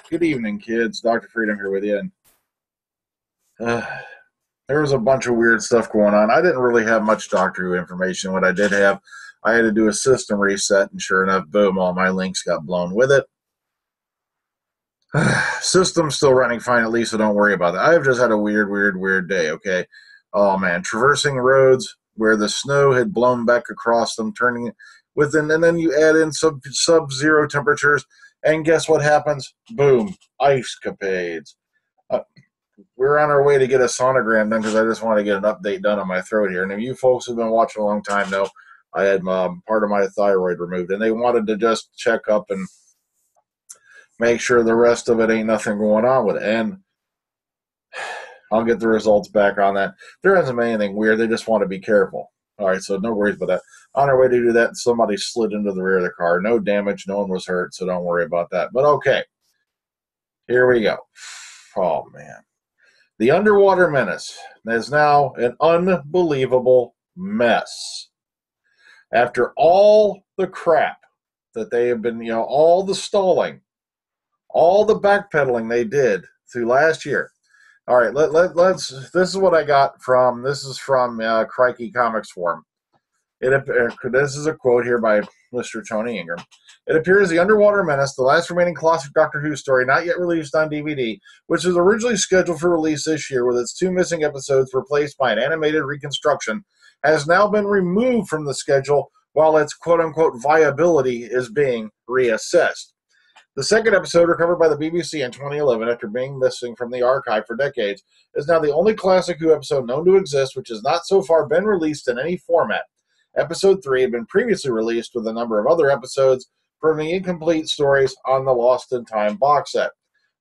Good evening, kids. Dr. Freedom here with you. And there was a bunch of weird stuff going on. I didn't really have much Doctor Who information. What I did have, I had to do a system reset, and sure enough, boom, all my links got blown with it. System's still running fine, at least, so don't worry about that. I've just had a weird day, okay? Oh, man. Traversing roads where the snow had blown back across them, turning within, and then you add in sub-zero temperatures, and guess what happens? Boom, ice capades. We're on our way to get a sonogram done because I just want to get an update done on my throat here. And if you folks have been watching a long time know, I had part of my thyroid removed, and they wanted to just check up and make sure the rest of it ain't nothing going on with it. And I'll get the results back on that. There hasn't been anything weird. They just want to be careful. All right, so no worries about that. On our way to do that, somebody slid into the rear of the car. No damage. No one was hurt, so don't worry about that. But okay, here we go. Oh, man. The Underwater Menace is now an unbelievable mess. After all the crap that they have been, all the stalling, all the backpedaling they did through last year. All right, let's. This is what I got from. This is from Crikey Comics Forum. This is a quote here by Mr. Tony Ingram. It appears The Underwater Menace, the last remaining classic Doctor Who story not yet released on DVD, which was originally scheduled for release this year with its 2 missing episodes replaced by an animated reconstruction, has now been removed from the schedule while its quote-unquote viability is being reassessed. The second episode, recovered by the BBC in 2011 after being missing from the archive for decades, is now the only classic Who episode known to exist which has not so far been released in any format. Episode 3 had been previously released with a number of other episodes from the incomplete stories on the Lost in Time box set.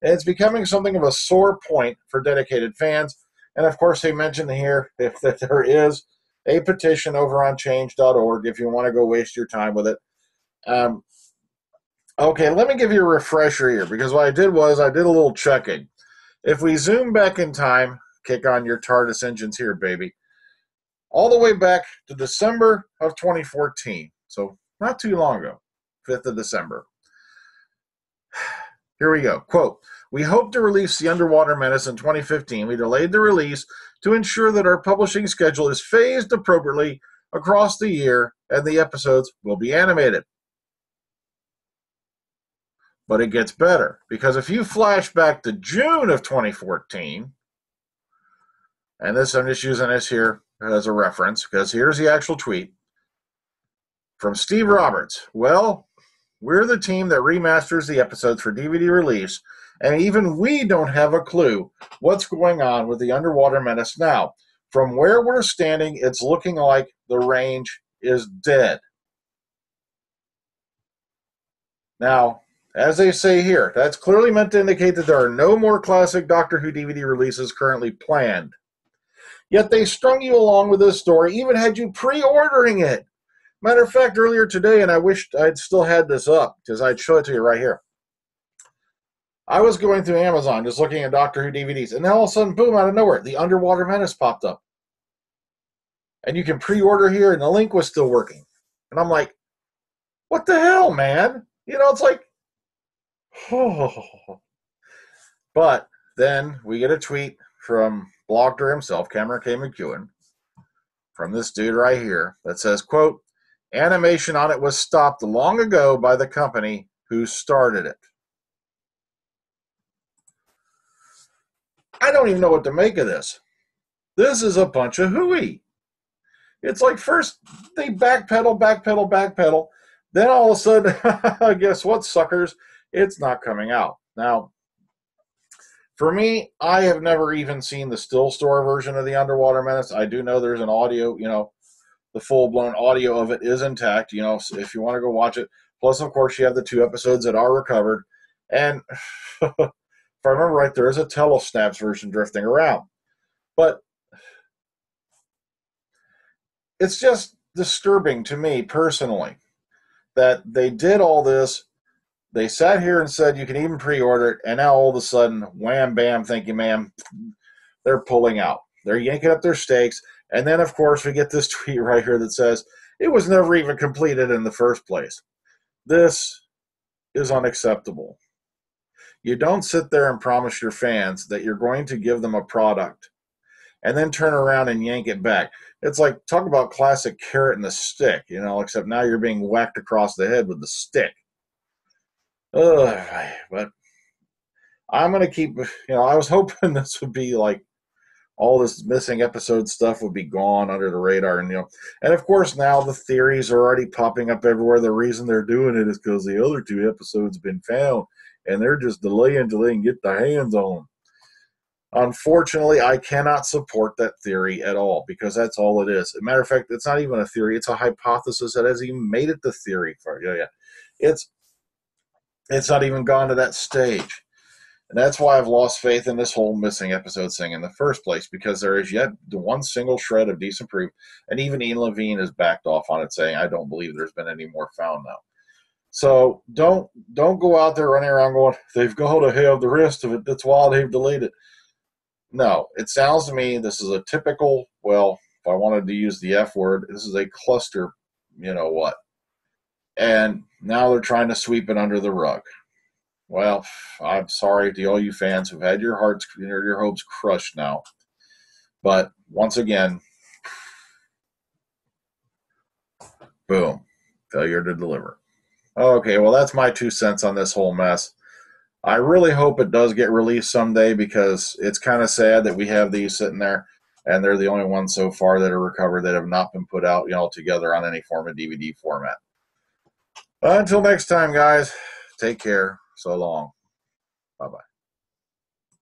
And it's becoming something of a sore point for dedicated fans. And of course, they mentioned here that there is a petition over on change.org if you want to go waste your time with it. Okay, let me give you a refresher here, because what I did was I did a little checking. If we zoom back in time, kick on your TARDIS engines here, baby, all the way back to December of 2014, so not too long ago, 5th of December. Here we go. Quote, "We hope to release The Underwater Menace in 2015. We delayed the release to ensure that our publishing schedule is phased appropriately across the year and the episodes will be animated." But it gets better, because if you flash back to June of 2014, and this, I'm just using this here as a reference, because here's the actual tweet from Steve Roberts. "Well, we're the team that remasters the episodes for DVD release, and even we don't have a clue what's going on with The Underwater Menace now. From where we're standing, it's looking like the range is dead." Now, as they say here, that's clearly meant to indicate that there are no more classic Doctor Who DVD releases currently planned. Yet they strung you along with this story, even had you pre-ordering it. Matter of fact, earlier today, and I wished I'd still had this up, because I'd show it to you right here. I was going through Amazon, just looking at Doctor Who DVDs, and then all of a sudden, boom, out of nowhere, The Underwater Menace popped up. And you can pre-order here, and the link was still working. And I'm like, what the hell, man? It's like, oh. But then we get a tweet from Blogger himself, Cameron K. McEwen, from this dude right here, that says, quote, "Animation on it was stopped long ago by the company who started it." I don't even know what to make of this. This is a bunch of hooey. It's like first they backpedal. Then all of a sudden, guess what, suckers? It's not coming out. Now, for me, I have never even seen the still store version of The Underwater Menace. I do know there's an audio, the full-blown audio of it is intact, if you want to go watch it. Plus, of course, you have the 2 episodes that are recovered. And if I remember right, there is a Telesnaps version drifting around. But it's just disturbing to me personally that they did all this. They sat here and said you can even pre-order it, and now all of a sudden, wham, bam, thank you, ma'am, they're pulling out. They're yanking up their stakes. And then, of course, we get this tweet right here that says, it was never even completed in the first place. This is unacceptable. You don't sit there and promise your fans that you're going to give them a product and then turn around and yank it back. It's like, talk about classic carrot and the stick, you know, except now you're being whacked across the head with the stick. Ugh, but I'm going to keep, you know, I was hoping this would be like all this missing episode stuff would be gone under the radar. And, you know, and of course now the theories are already popping up everywhere. The reason they're doing it is because the other 2 episodes have been found and they're just delaying till they can get their hands on them. Unfortunately, I cannot support that theory at all because that's all it is. As a matter of fact, it's not even a theory. It's a hypothesis that has even made it the theory. It's not even gone to that stage. And that's why I've lost faith in this whole missing episodes thing in the first place, because there is yet the one single shred of decent proof. And even Ian Levine has backed off on it, saying, I don't believe there's been any more found now. So don't go out there running around going, they've got to have the rest of it. That's why they've delayed it. No, it sounds to me this is a typical, well, if I wanted to use the F word, this is a cluster, you know what. And now they're trying to sweep it under the rug. Well, I'm sorry to all you fans who've had your hearts, your hopes crushed now. But once again, boom, failure to deliver. Okay, well, that's my 2 cents on this whole mess. I really hope it does get released someday because it's kind of sad that we have these sitting there and they're the only ones so far that are recovered that have not been put out, you know, together on any form of DVD format. Until next time, guys, take care. So long. Bye-bye.